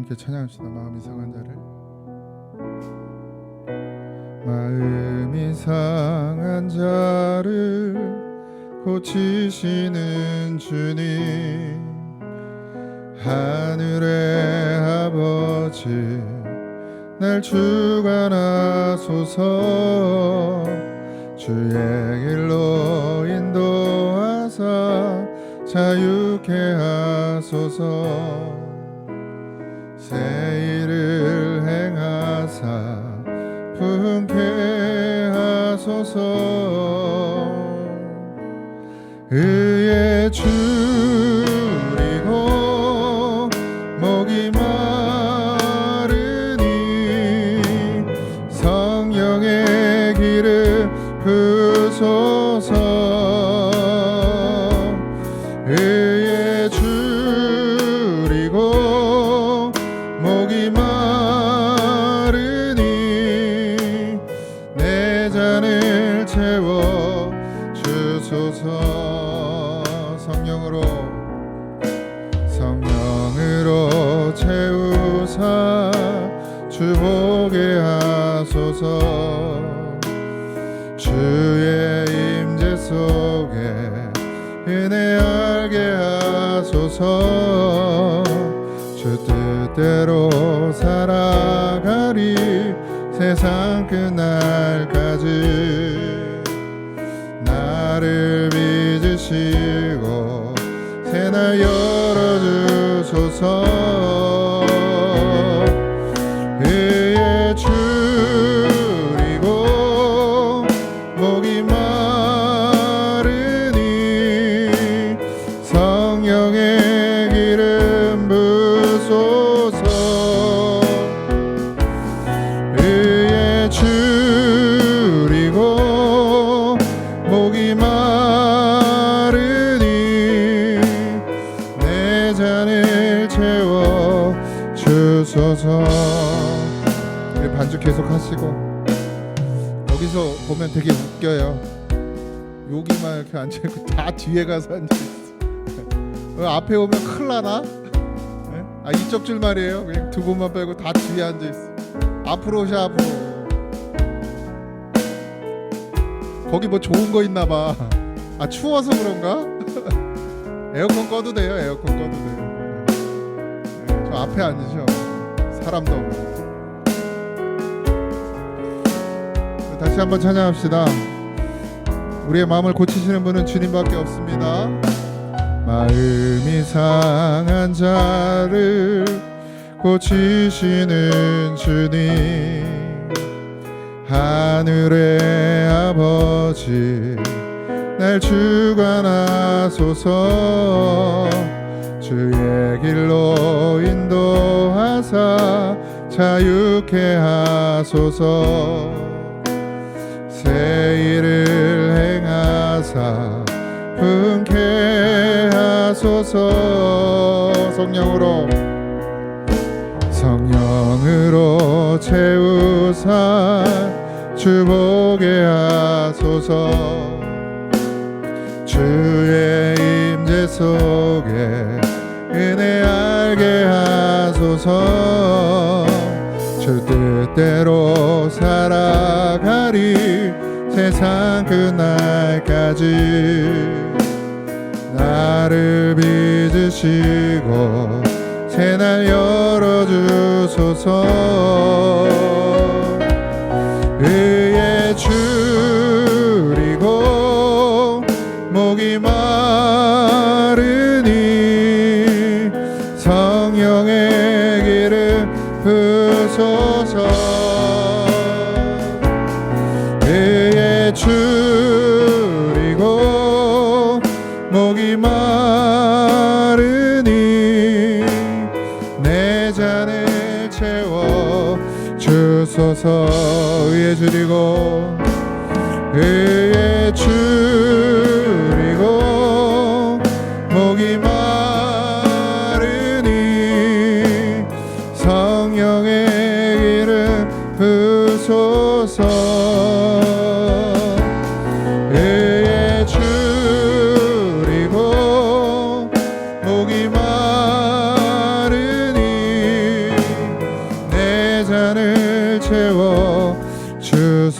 함께 찬양합시다. 마음이 상한 자를. 마음이 상한 자를 고치시는 주님, 하늘의 아버지 날 주관하소서. 주의 길로 인도하사 자유케 하소서. 새 일을 행하사 풍케 하소서. 의에 줄이고 목이 마르니 성령의 길을 부소서. 의에 줄이고 목이 마르니 내 잔을 채워 주소서. 성령으로 채우사 주보게 하소서. 주의 임재 속에 은혜 알게 하소서. 주 뜻대로 살아가리 세상 끝날까지. 나를 빚으시고 새날 열어주소서. 의에 줄이고 목이 마르니 성령의 기름 부소서. 의에 줄이고 목이 마르니 내 잔을 채워 주소서. 우리 반주 계속 하시고, 여기서 보면 되게 웃겨요. 여기만 이렇게 앉아있고 다 뒤에 가서 앉아있어. 앞에 오면 큰일 나나? 네? 이쪽 줄 말이에요. 그냥 두 분만 빼고 다 뒤에 앉아있어. 앞으로 오셔. 앞으로. 거기 뭐 좋은 거 있나 봐. 추워서 그런가? 에어컨 꺼도 돼요. 에어컨 꺼도 돼요. 저 앞에 앉으셔. 사람도 없고. 다시 한번 찬양합시다. 우리의 마음을 고치시는 분은 주님밖에 없습니다. 마음이 상한 자를 고치시는 주님, 하늘의 아버지 날 주관하소서. 주의 길로 인도하사 자유케 하소서. 새 일을 행하사 풍케 하소서. 성령으로 채우사 주보게 하소서. 주의 임재 속에 은혜 알게 하소서. 주 뜻대로 살아가리 세상 끝날까지. 나를 빚으시고 새날 열어주소서. 의에 줄이고 목이 마르니 성령의 길을 부소서. 의에 줄이고 목이 마르니 내 잔을 채워 주소서. 의에 줄이고 목이 마르니 성령의 길을 부소서. 의에 줄이고 목이 마르니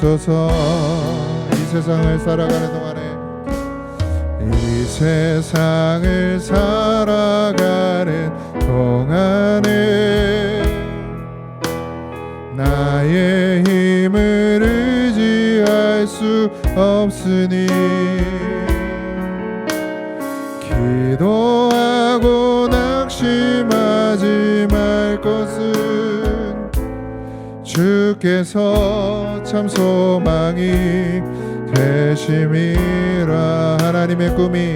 주소서. 이 세상을 살아가는 동안에, 이 세상을 살아가는 동안에 나의 힘을 의지할 수 없으니 기도하고 낙심하지 말 것은 주께서 참 소망이 되심이라. 하나님의 꿈이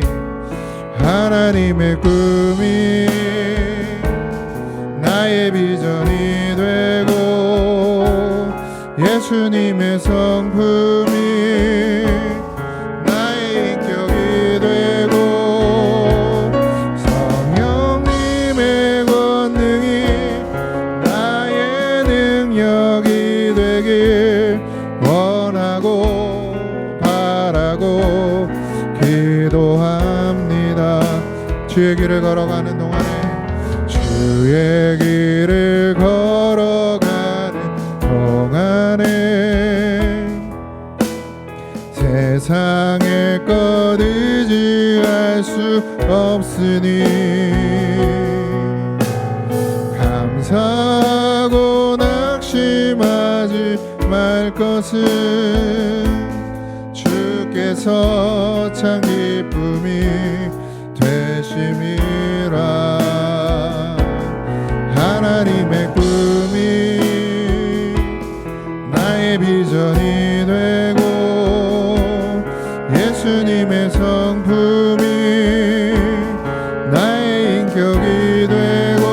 나의 비전이 되고 예수님의 성품이 나의 인격이 되고 성령님의 권능이 나의 능력이 되길 원하고 바라고 기도합니다. 주의 길을 걸어가는 동안에, 주의 길을 걸어가는 동안에 세상의 것 의지할 수 없으니 감사하고 낙심하지 말 것은 주께서 참 기쁨이 되심이라. 하나님의 꿈이 나의 비전이 되고 예수님의 성품이 나의 인격이 되고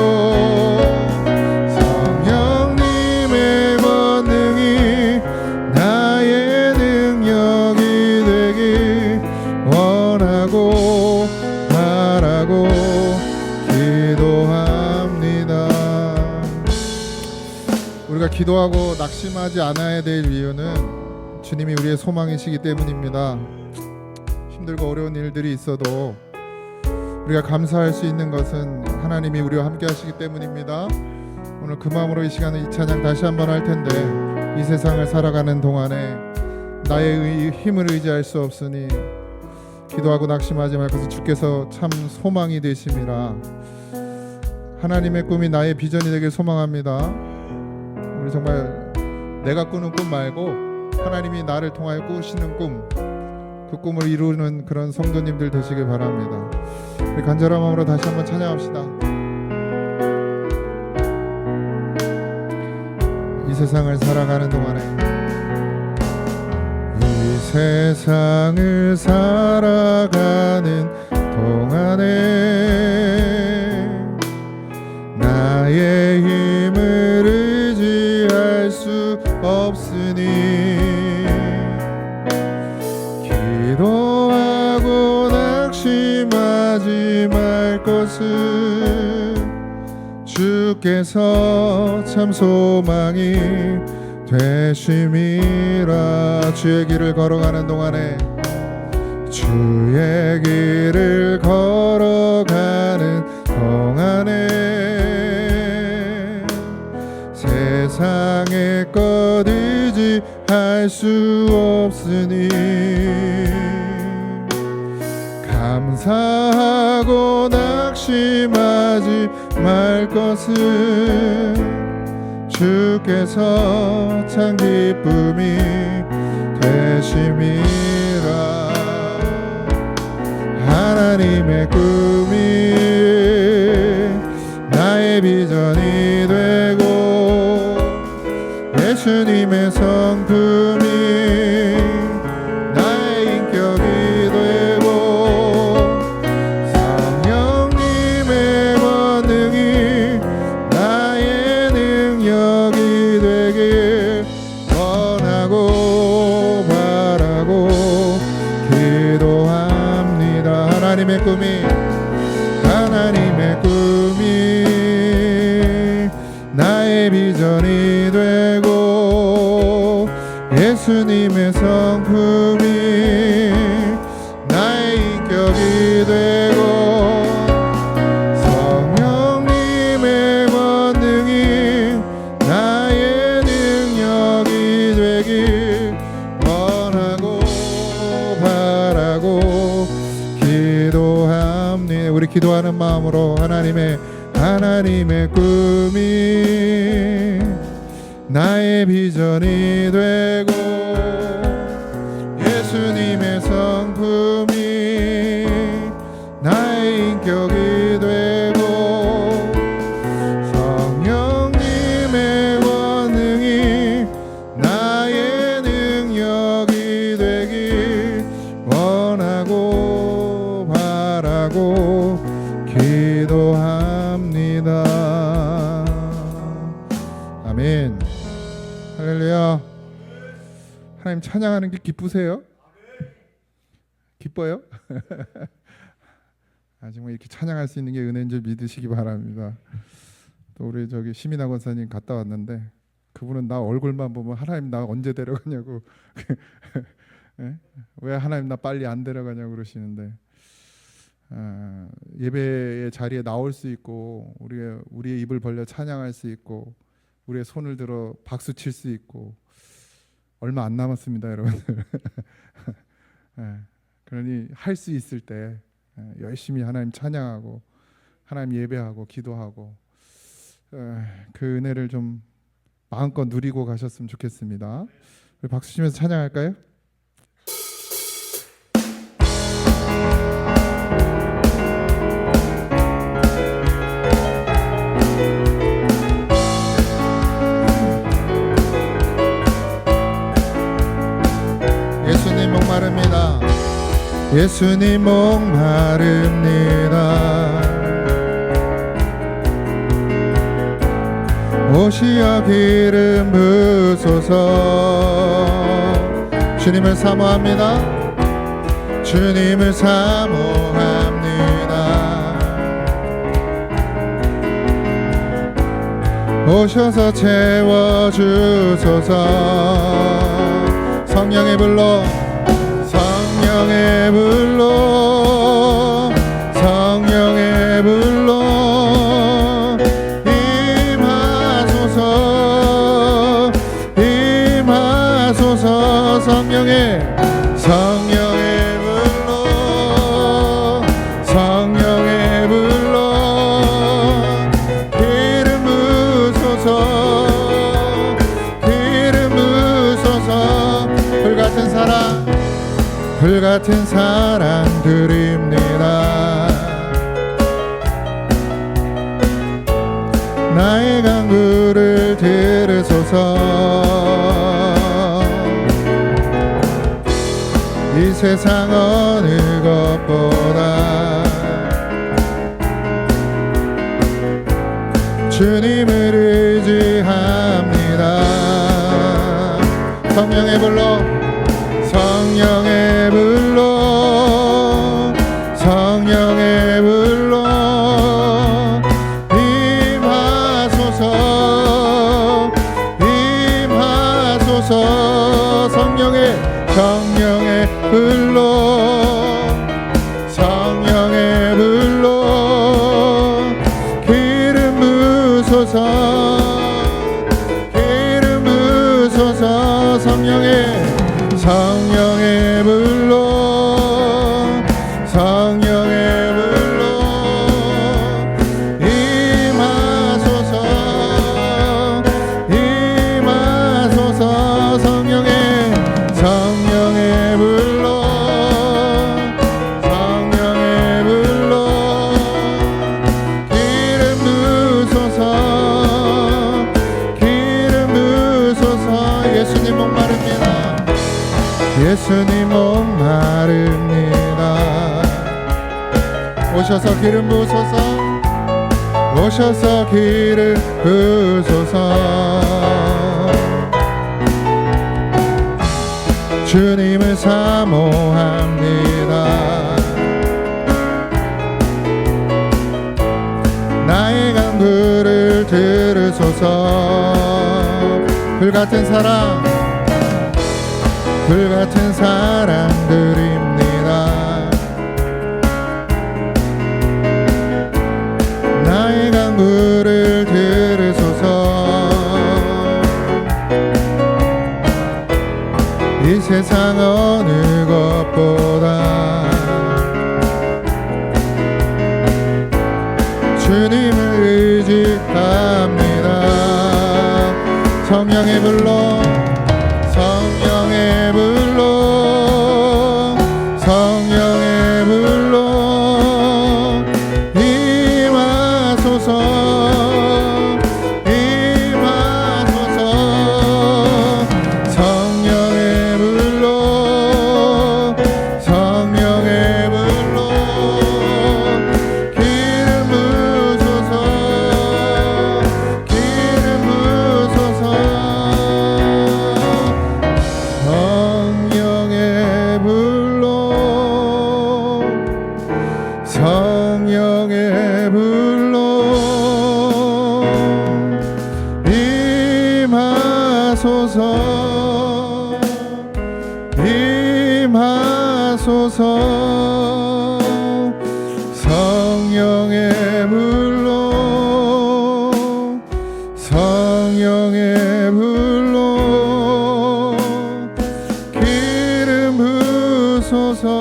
성령님의 권능이 나의 능력이 되길 원하고 바라고 기도합니다. 우리가 기도하고 낙심하지 않아야 될 이유는 주님이 우리의 소망이시기 때문입니다. 힘들고 어려운 일들이 있어도 우리가 감사할 수 있는 것은 하나님이 우리와 함께 하시기 때문입니다. 오늘 그 마음으로 이 시간에 이 찬양 다시 한번 할 텐데, 이 세상을 살아가는 동안에 나의 힘을 의지할 수 없으니 기도하고 낙심하지 말 것은 주께서 참 소망이 되심이라. 하나님의 꿈이 나의 비전이 되길 소망합니다. 우리 정말 내가 꾸는 꿈 말고 하나님이 나를 통하여 꾸시는 꿈, 그 꿈을 이루는 그런 성도님들 되시길 바랍니다. 우리 간절한 마음으로 다시 한번 찬양합시다. 이 세상을 살아가는 동안에, 이 세상을 살아가는 동안에 나의 힘을 의지할 수 없으니 기도하고 낙심하지 말 것은 주께서 참 소망이 되심이라. 주의 길을 걸어가는 동안에, 주의 길을 걸어가는 동안에 세상의 것 의지할 수 없으니 감사하고 낙심하지 말 것은 주께서 참 기쁨이 되심이라. 하나님의 꿈이 나의 비전이 되고 예수님의 성품이 나의 인격이 되고 성령님의 권능이 나의 능력이 되길 원하고 바라고 기도합니다. 하나님의 꿈이 나의 비전이 되고 예수님의 성품이 나의 인격이 되고 성령님의 권능이 나의 능력이 되길 기도하는 마음으로 하나님의 꿈이 나의 비전이 되고 예수님의 성품이 나의 인격이 되고 성령님의 권능이 나의 능력이 되길 원하고 바라고 기도합니다. 아멘. 할렐루야. 하나님 찬양하는 게 기쁘세요? 기뻐요? 정말 이렇게 찬양할 수 있는 게 은혜인 줄 믿으시기 바랍니다. 또 우리 저기 시민아 권사님 갔다 왔는데 그분은 나 얼굴만 보면 하나님 나 언제 데려가냐고 왜 하나님 나 빨리 안 데려가냐고 그러시는데 예배의 자리에 나올 수 있고 우리의 입을 벌려 찬양할 수 있고 우리의 손을 들어 박수 칠 수 있고 얼마 안 남았습니다, 여러분들. 그러니 할 수 있을 때 열심히 하나님 찬양하고 하나님 예배하고 기도하고 그 은혜를 좀 마음껏 누리고 가셨으면 좋겠습니다. 우리 박수 치면서 찬양할까요? 예수님 목마릅니다. 예수님 목마릅니다. 오시어 기름 부으소서. 주님을 사모합니다. 주님을 사모합니다. 오셔서 채워주소서. 성령의 불로 성령의 불로 성령의 불로 임하소서 임하소서. 성령의 불로 성령의 불로 기름 부으소서 기름 부으소서. 불같은 사랑 드립니다. 나의 간구를 들으소서. 이 세상 어느 것보다 주님을 의지합니다. 성령의 불로 성령의 불로 성령의 불로 임하소서 임하소서. 성령의 불로 성령의 불로 기름 부으소서 기름 부으소서. 성령의 불로 성령의 불로 임하소서 임하소서. 성령의 불로 성령의 불로 기름 부으소서 기름 부으소서. 예수님 목마릅니다. 예수님 목마릅니다. 오셔서 기름 부으소서 오셔서 기름 부으소서. 주님을 사모합니다. 나의 간구를 들으소서. 불같은 사랑 드립니다. 나의 간구를 들으소서. 이 세상 어느 것보다 주님을 의지합니다. 성령의 불로 성령의 불로 성령의 불로 임하소서 임하소서 성령의 불로 성령의 불로 기름 부으소서 기름 부으소서 성령의 불로 성령의 불로 임하소서 임하소서 성령의 불로 성령의 불로 기름 부으소서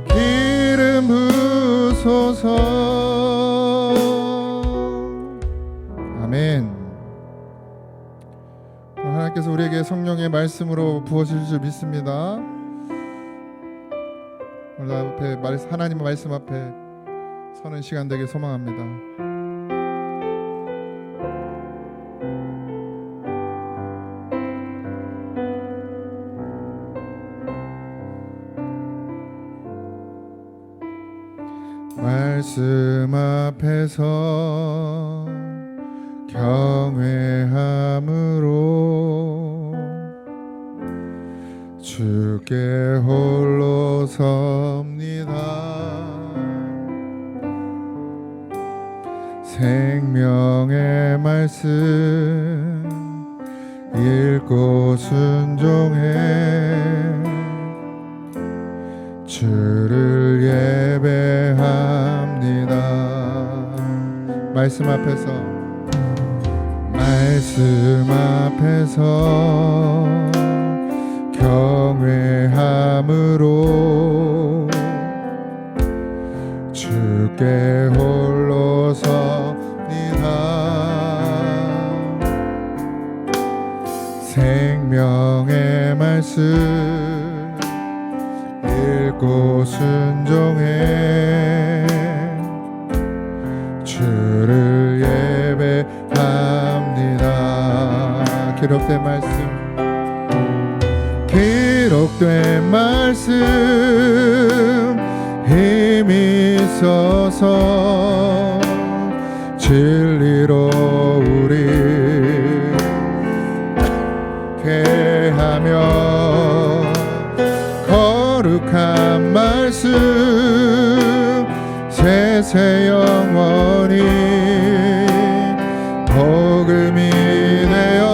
기름 부으소서. 아멘. 하나님께서 우리에게 성령의 말씀으로 부어주실 줄 믿습니다. 오늘 앞에 하나님의 말씀 앞에 서는 시간 되길 소망합니다. 말씀 앞에서 경외함으로 주께 홀로 섭니다. 생명의 말씀 읽고 순종해 주를 예배합니다. 말씀 앞에서 경외함으로 주께 홀로 섭니다. 생명의 말씀 읽고 순종해 주를 예배합니다. 기록된 말씀 힘이 있어서 진리로 우리 하며 거룩한 말씀 세세 영원히 복음이 되어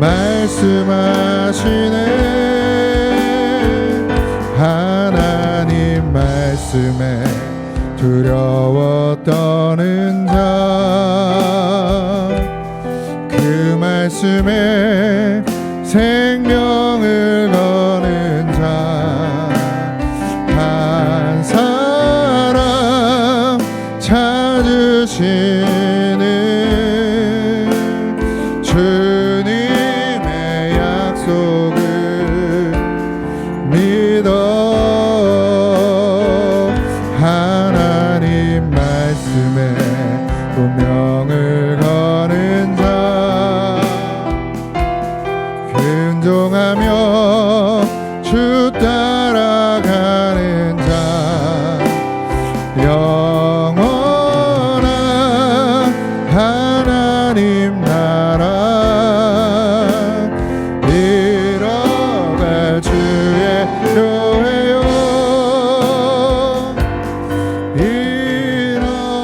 말씀하시네. 하나님 말씀에 두려워 떠는 자 그 말씀에 생명을 거는 자 한 사람 찾으시는 주님의 약속을 믿어 하나님 말씀에 운명을 거는 자 순종하며 주 따라가는 자 영원한 하나님 나라 이뤄갈 주의 교회요 일어나라.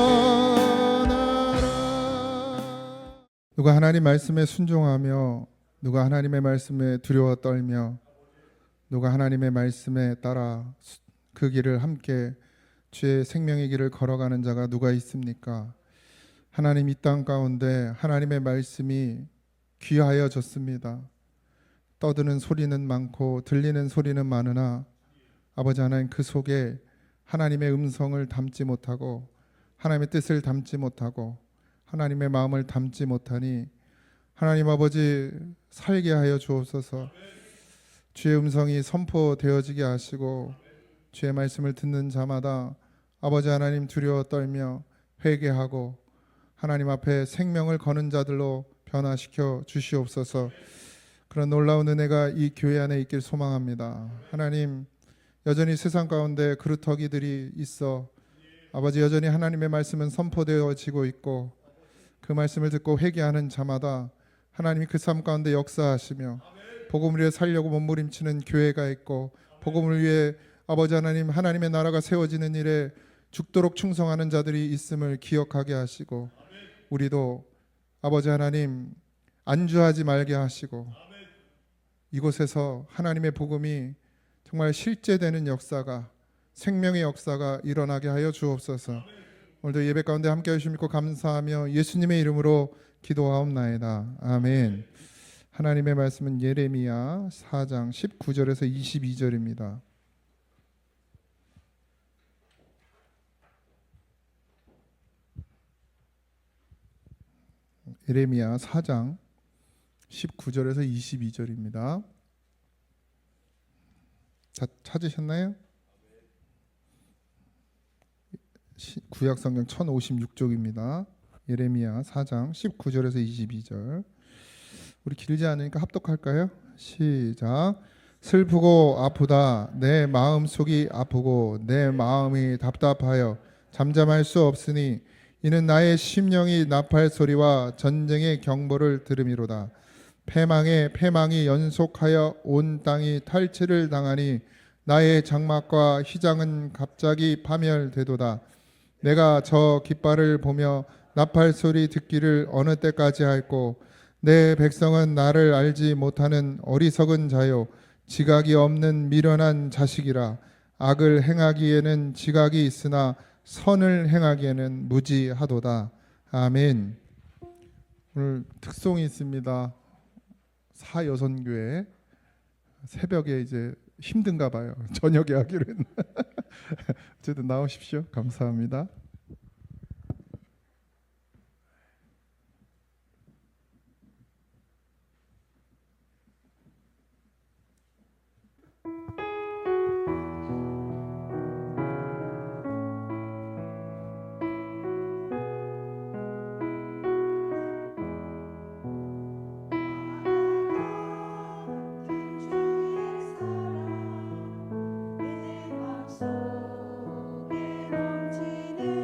누가 하나님 말씀에 순종하며 누가 하나님의 말씀에 두려워 떨며 누가 하나님의 말씀에 따라 그 길을 함께 주의 생명의 길을 걸어가는 자가 누가 있습니까? 하나님 이 땅 가운데 하나님의 말씀이 귀하여졌습니다. 떠드는 소리는 많고 들리는 소리는 많으나 아버지 하나님 그 속에 하나님의 음성을 담지 못하고 하나님의 뜻을 담지 못하고 하나님의 마음을 담지 못하니 하나님 아버지 살게 하여 주옵소서. 주의 음성이 선포되어지게 하시고 주의 말씀을 듣는 자마다 아버지 하나님 두려워 떨며 회개하고 하나님 앞에 생명을 거는 자들로 변화시켜 주시옵소서. 그런 놀라운 은혜가 이 교회 안에 있길 소망합니다. 하나님, 여전히 세상 가운데 그루터기들이 있어 아버지 여전히 하나님의 말씀은 선포되어지고 있고 그 말씀을 듣고 회개하는 자마다 하나님이 그 삶 가운데 역사하시며 복음을 위해 살려고 몸부림치는 교회가 있고 복음을 위해 아버지 하나님 하나님의 나라가 세워지는 일에 죽도록 충성하는 자들이 있음을 기억하게 하시고 우리도 아버지 하나님 안주하지 말게 하시고 이곳에서 하나님의 복음이 정말 실제되는 역사가 생명의 역사가 일어나게 하여 주옵소서. 오늘도 예배 가운데 함께 하시고 믿고 감사하며 예수님의 이름으로 기도하옵나이다. 아멘. 하나님의 말씀은 예레미야 4장 19절에서 22절입니다. 예레미야 4장 19절에서 22절입니다. 다 찾으셨나요? 구약성경 1056쪽입니다. 예레미야 4장 19절에서 22절. 우리 길지 않으니까 합독할까요? 시작. 슬프고 아프다. 내 마음속이 아프고 내 마음이 답답하여 잠잠할 수 없으니 이는 나의 심령이 나팔 소리와 전쟁의 경보를 들음이로다. 패망이 연속하여 온 땅이 탈취를 당하니 나의 장막과 휘장은 갑자기 파멸되도다. 내가 저 깃발을 보며 나팔 소리 듣기를 어느 때까지 할꼬. 내 백성은 나를 알지 못하는 어리석은 자요 지각이 없는 미련한 자식이라. 악을 행하기에는 지각이 있으나 선을 행하기에는 무지하도다. 아멘. 오늘 특송이 있습니다. 사여선교회 새벽에 이제 힘든가 봐요. 저녁에 하기로 했나. 어쨌든 나오십시오. 감사합니다. 속에 넘치는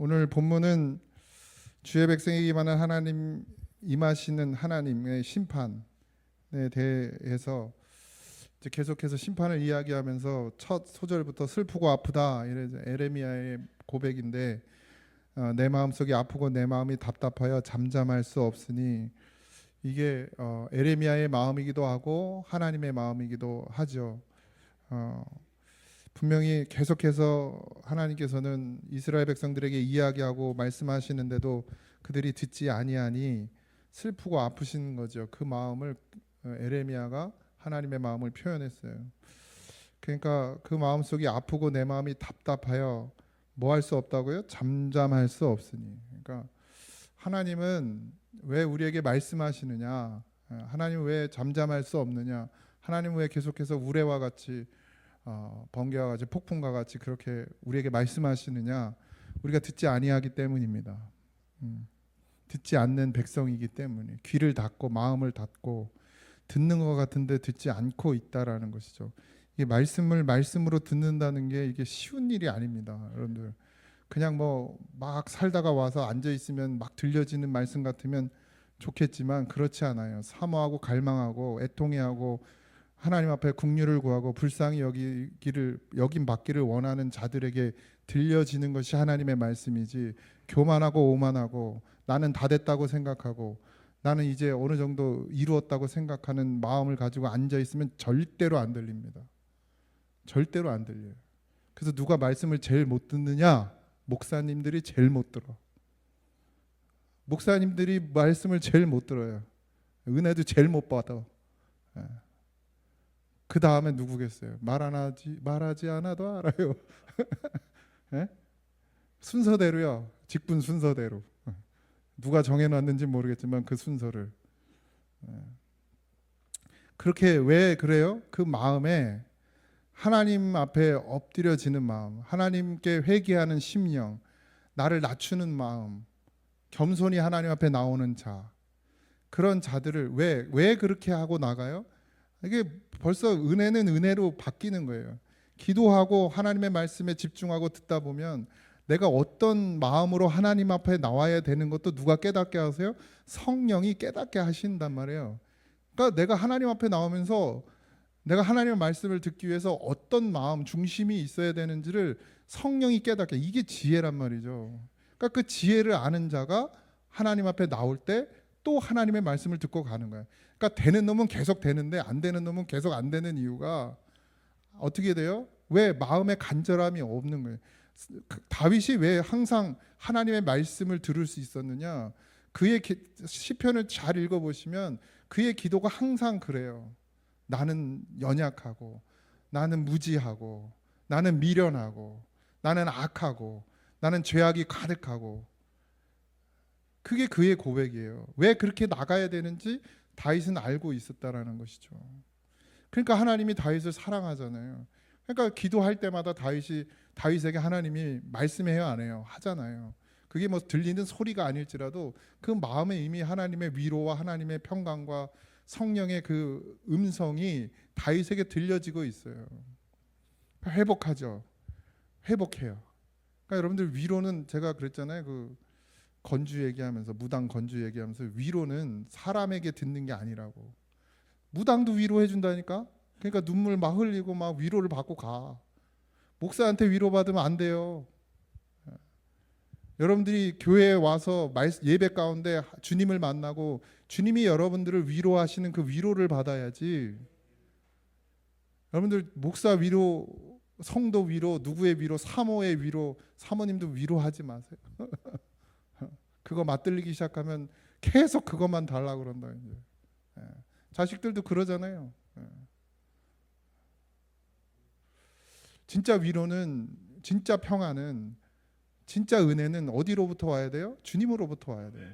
오늘 본문은 주의 백성에게만한 하나님 임하시는 하나님의 심판에 대해서 이제 계속해서 심판을 이야기하면서 첫 소절부터 슬프고 아프다 이래 에레미야의 고백인데 내 마음속이 아프고 내 마음이 답답하여 잠잠할 수 없으니 이게 에레미야의 마음이기도 하고 하나님의 마음이기도 하죠. 분명히 계속해서 하나님께서는 이스라엘 백성들에게 이야기하고 말씀하시는데도 그들이 듣지 아니하니 슬프고 아프신 거죠. 그 마음을 에레미야가 하나님의 마음을 표현했어요. 그러니까 그 마음속이 아프고 내 마음이 답답하여 뭐 할 수 없다고요? 잠잠할 수 없으니. 그러니까 하나님은 왜 우리에게 말씀하시느냐? 하나님 왜 잠잠할 수 없느냐? 하나님 왜 계속해서 우레와 같이 번개와 같이 폭풍과 같이 그렇게 우리에게 말씀하시느냐? 우리가 듣지 아니하기 때문입니다. 듣지 않는 백성이기 때문에 귀를 닫고 마음을 닫고 듣는 것 같은데 듣지 않고 있다라는 것이죠. 이게 말씀을 말씀으로 듣는다는 게 이게 쉬운 일이 아닙니다, 여러분들. 그냥 뭐 막 살다가 와서 앉아 있으면 막 들려지는 말씀 같으면 좋겠지만 그렇지 않아요. 사모하고 갈망하고 애통해하고 하나님 앞에 긍휼을 구하고 불쌍히 여김 받기를 원하는 자들에게 들려지는 것이 하나님의 말씀이지, 교만하고 오만하고 나는 다 됐다고 생각하고 나는 이제 어느 정도 이루었다고 생각하는 마음을 가지고 앉아 있으면 절대로 안 들립니다. 절대로 안 들려요. 그래서 누가 말씀을 제일 못 듣느냐? 목사님들이 제일 못 들어. 목사님들이 말씀을 제일 못 들어요. 은혜도 제일 못 받아. 그 다음에 누구겠어요? 말하지 않아도 알아요. 예? 순서대로요. 직분 순서대로. 누가 정해놨는지 모르겠지만 그 순서를. 그렇게 왜 그래요? 그 마음에 하나님 앞에 엎드려지는 마음, 하나님께 회개하는 심령, 나를 낮추는 마음, 겸손히 하나님 앞에 나오는 자, 그런 자들을 왜 그렇게 하고 나가요? 이게 벌써 은혜는 은혜로 바뀌는 거예요. 기도하고 하나님의 말씀에 집중하고 듣다 보면 내가 어떤 마음으로 하나님 앞에 나와야 되는 것도 누가 깨닫게 하세요? 성령이 깨닫게 하신단 말이에요. 그러니까 내가 하나님 앞에 나오면서 내가 하나님의 말씀을 듣기 위해서 어떤 마음, 중심이 있어야 되는지를 성령이 깨닫게, 이게 지혜란 말이죠. 그러니까 그 지혜를 아는 자가 하나님 앞에 나올 때 또 하나님의 말씀을 듣고 가는 거예요. 그러니까 되는 놈은 계속 되는데 안 되는 놈은 계속 안 되는 이유가 어떻게 돼요? 왜 마음의 간절함이 없는 거예요. 다윗이 왜 항상 하나님의 말씀을 들을 수 있었느냐? 그의 시편을 잘 읽어보시면 그의 기도가 항상 그래요. 나는 연약하고, 나는 무지하고, 나는 미련하고, 나는 악하고, 나는 죄악이 가득하고. 그게 그의 고백이에요. 왜 그렇게 나가야 되는지 다윗은 알고 있었다라는 것이죠. 그러니까 하나님이 다윗을 사랑하잖아요. 그러니까 기도할 때마다 다윗에게 하나님이 말씀해요, 안 해요? 하잖아요. 그게 뭐 들리는 소리가 아닐지라도 그 마음에 이미 하나님의 위로와 하나님의 평강과 성령의 그 음성이 다윗에게 들려지고 있어요. 회복하죠. 회복해요. 그러니까 여러분들 위로는 제가 그랬잖아요. 그 건주 얘기하면서 무당 건주 얘기하면서 위로는 사람에게 듣는 게 아니라고. 무당도 위로해 준다니까. 그러니까 눈물 막 흘리고 막 위로를 받고 가. 목사한테 위로받으면 안 돼요. 여러분들이 교회에 와서 예배 가운데 주님을 만나고 주님이 여러분들을 위로하시는 그 위로를 받아야지. 여러분들 목사 위로, 성도 위로, 누구의 위로, 사모의 위로, 사모님도 위로하지 마세요. 그거 맞들리기 시작하면 계속 그것만 달라고 그런다 이제. 자식들도 그러잖아요. 진짜 위로는, 진짜 평안은, 진짜 은혜는 어디로부터 와야 돼요? 주님으로부터 와야 돼요.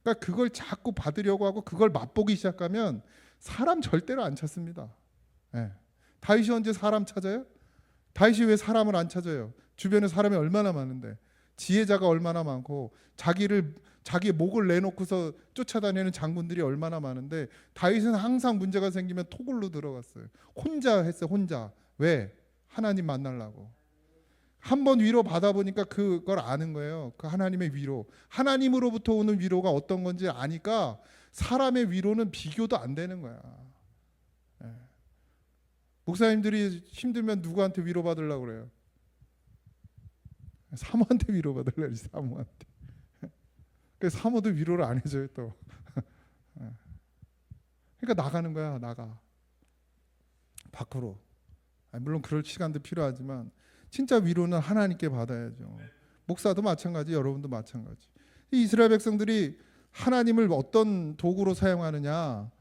그러니까 그걸 자꾸 받으려고 하고 그걸 맛보기 시작하면 사람 절대로 안 찾습니다. 다윗이 언제 사람 찾아요? 다윗이 왜 사람을 안 찾아요? 주변에 사람이 얼마나 많은데, 지혜자가 얼마나 많고 자기의 목을 내놓고서 쫓아다니는 장군들이 얼마나 많은데 다윗은 항상 문제가 생기면 토굴로 들어갔어요. 혼자 했어요. 혼자. 왜? 하나님 만나려고. 한번 위로 받아보니까 그걸 아는 거예요. 그 하나님의 위로, 하나님으로부터 오는 위로가 어떤 건지 아니까 사람의 위로는 비교도 안 되는 거야. 예. 목사님들이 힘들면 누구한테 위로받으려고 그래요? 사모한테 위로받으려고 그래. 사모한테. 그래서 사모도 위로를 안 해줘요 또. 예. 그러니까 나가는 거야. 나가 밖으로. 물론 그럴 시간도 필요하지만 진짜 위로는 하나님께 받아야죠. 목사도 마찬가지, 여러분도 마찬가지. 이스라엘 백성들이 하나님을 어떤 도구로 사용하느냐,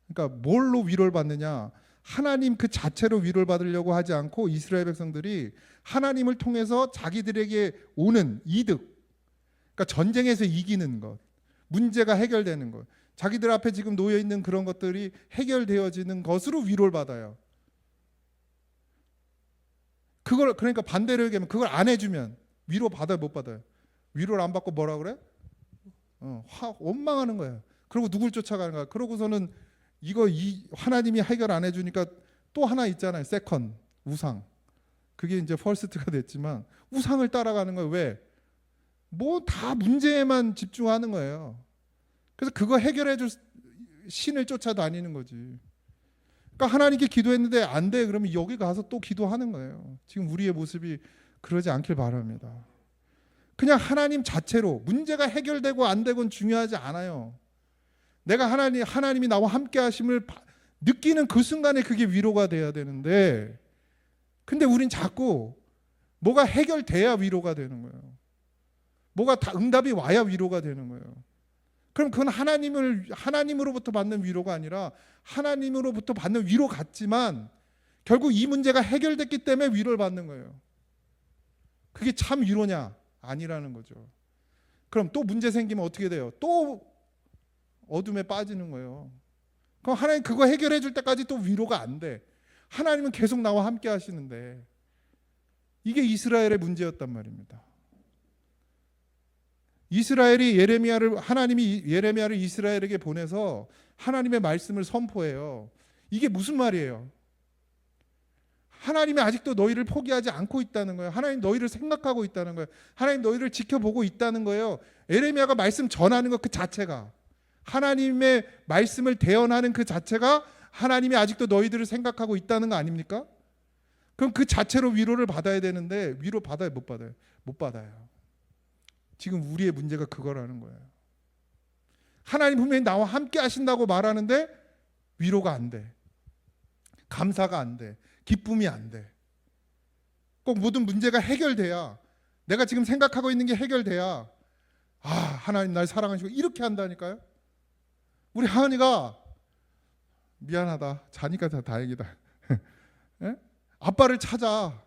그러니까 뭘로 위로를 받느냐, 하나님 그 자체로 위로를 받으려고 하지 않고 이스라엘 백성들이 하나님을 통해서 자기들에게 오는 이득, 그러니까 전쟁에서 이기는 것, 문제가 해결되는 것, 자기들 앞에 지금 놓여 있는 그런 것들이 해결되어지는 것으로 위로를 받아요. 그걸 그러니까 반대로 얘기하면 그걸 안 해주면 위로 받아요, 못 받아요? 위로를 안 받고 뭐라 그래? 원망하는 거예요. 그리고 누굴 쫓아가는 거야? 그러고서는 하나님이 해결 안 해주니까 또 하나 있잖아요. 세컨 우상. 그게 이제 퍼스트가 됐지만 우상을 따라가는 거예요. 왜? 뭐 다 문제에만 집중하는 거예요. 그래서 그거 해결해줄 신을 쫓아다니는 거지. 그러니까 하나님께 기도했는데 안 돼. 그러면 여기 가서 또 기도하는 거예요. 지금 우리의 모습이 그러지 않길 바랍니다. 그냥 하나님 자체로 문제가 해결되고 안 되고는 중요하지 않아요. 내가 하나님이 나와 함께 하심을 느끼는 그 순간에 그게 위로가 돼야 되는데, 근데 우린 자꾸 뭐가 해결돼야 위로가 되는 거예요. 뭐가 다 응답이 와야 위로가 되는 거예요. 그럼 그건 하나님으로부터 받는 위로가 아니라 하나님으로부터 받는 위로 같지만 결국 이 문제가 해결됐기 때문에 위로를 받는 거예요. 그게 참 위로냐? 아니라는 거죠. 그럼 또 문제 생기면 어떻게 돼요? 또 어둠에 빠지는 거예요. 그럼 하나님 그거 해결해 줄 때까지 또 위로가 안 돼. 하나님은 계속 나와 함께 하시는데, 이게 이스라엘의 문제였단 말입니다. 하나님이 예레미야를 이스라엘에게 보내서 하나님의 말씀을 선포해요. 이게 무슨 말이에요? 하나님이 아직도 너희를 포기하지 않고 있다는 거예요. 하나님 너희를 생각하고 있다는 거예요. 하나님 너희를 지켜보고 있다는 거예요. 예레미야가 말씀 전하는 것 그 자체가, 하나님의 말씀을 대언하는 그 자체가 하나님이 아직도 너희들을 생각하고 있다는 거 아닙니까? 그럼 그 자체로 위로를 받아야 되는데 위로 받아요, 못 받아요? 못 받아요. 지금 우리의 문제가 그거라는 거예요. 하나님 분명히 나와 함께 하신다고 말하는데 위로가 안 돼. 감사가 안 돼. 기쁨이 안 돼. 꼭 모든 문제가 해결돼야, 내가 지금 생각하고 있는 게 해결돼야 하나님 날 사랑하시고 이렇게 한다니까요. 우리 하은이가 미안하다. 자니까 다 다행이다. 예? 아빠를 찾아.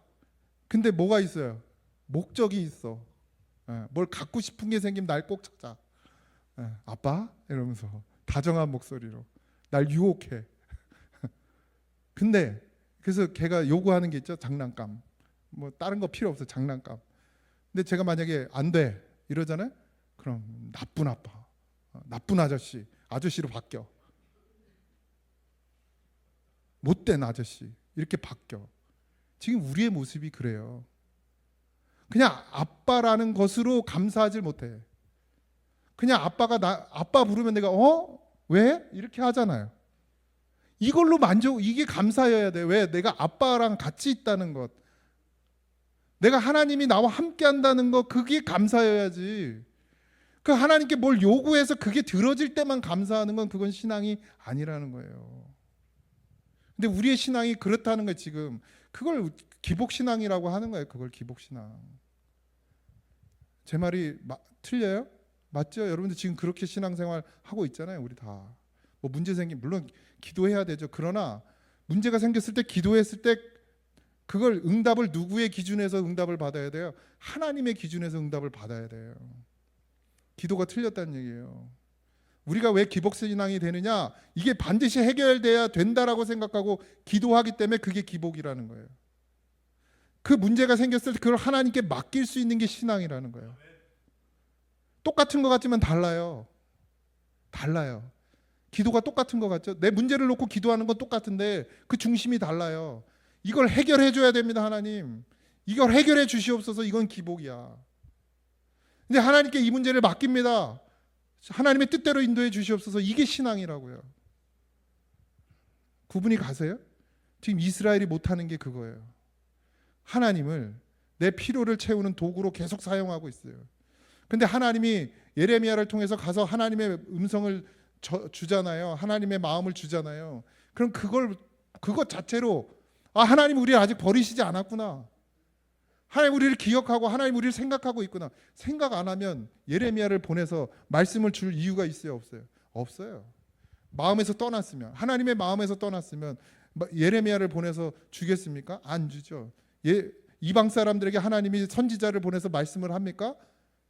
근데 뭐가 있어요? 목적이 있어. 뭘 갖고 싶은 게 생기면 날 꼭 찾아. 아빠? 이러면서 다정한 목소리로 날 유혹해. 근데 그래서 걔가 요구하는 게 있죠. 장난감. 뭐 다른 거 필요 없어. 장난감. 근데 제가 만약에 안 돼 이러잖아요. 그럼 나쁜 아빠, 나쁜 아저씨로 바뀌어. 못된 아저씨 이렇게 바뀌어. 지금 우리의 모습이 그래요. 그냥 아빠라는 것으로 감사하지 못해. 그냥 아빠 부르면 내가 왜? 이렇게 하잖아요. 이걸로 이게 감사여야 돼. 왜? 내가 아빠랑 같이 있다는 것, 내가 하나님이 나와 함께 한다는 것, 그게 감사여야지. 그 하나님께 뭘 요구해서 그게 들어질 때만 감사하는 건 그건 신앙이 아니라는 거예요. 근데 우리의 신앙이 그렇다는 거예요. 지금 그걸 기복신앙이라고 하는 거예요. 그걸 기복신앙. 제 말이 틀려요? 맞죠? 여러분들 지금 그렇게 신앙생활 하고 있잖아요. 우리 다. 뭐 문제 생기면 물론 기도해야 되죠. 그러나 문제가 생겼을 때, 기도했을 때 그걸 응답을 누구의 기준에서 응답을 받아야 돼요? 하나님의 기준에서 응답을 받아야 돼요. 기도가 틀렸다는 얘기예요. 우리가 왜 기복신앙이 되느냐? 이게 반드시 해결돼야 된다라고 생각하고 기도하기 때문에 그게 기복이라는 거예요. 그 문제가 생겼을 때 그걸 하나님께 맡길 수 있는 게 신앙이라는 거예요. 똑같은 것 같지만 달라요. 기도가 똑같은 것 같죠? 내 문제를 놓고 기도하는 건 똑같은데 그 중심이 달라요. 이걸 해결해 줘야 됩니다. 하나님, 이걸 해결해 주시옵소서. 이건 기복이야. 근데 하나님께 이 문제를 맡깁니다. 하나님의 뜻대로 인도해 주시옵소서. 이게 신앙이라고요. 구분이 가세요? 지금 이스라엘이 못하는 게 그거예요. 하나님을 내 필요를 채우는 도구로 계속 사용하고 있어요. 근데 하나님이 예레미야를 통해서 가서 하나님의 음성을 주잖아요. 하나님의 마음을 주잖아요. 그럼 그것 자체로 하나님 우리를 아직 버리시지 않았구나. 하나님 우리를 기억하고 하나님 우리를 생각하고 있구나. 생각 안 하면 예레미야를 보내서 말씀을 줄 이유가 있어요, 없어요? 없어요. 마음에서 떠났으면, 하나님의 마음에서 떠났으면 예레미야를 보내서 주겠습니까? 안 주죠. 이방 사람들에게 하나님이 선지자를 보내서 말씀을 합니까?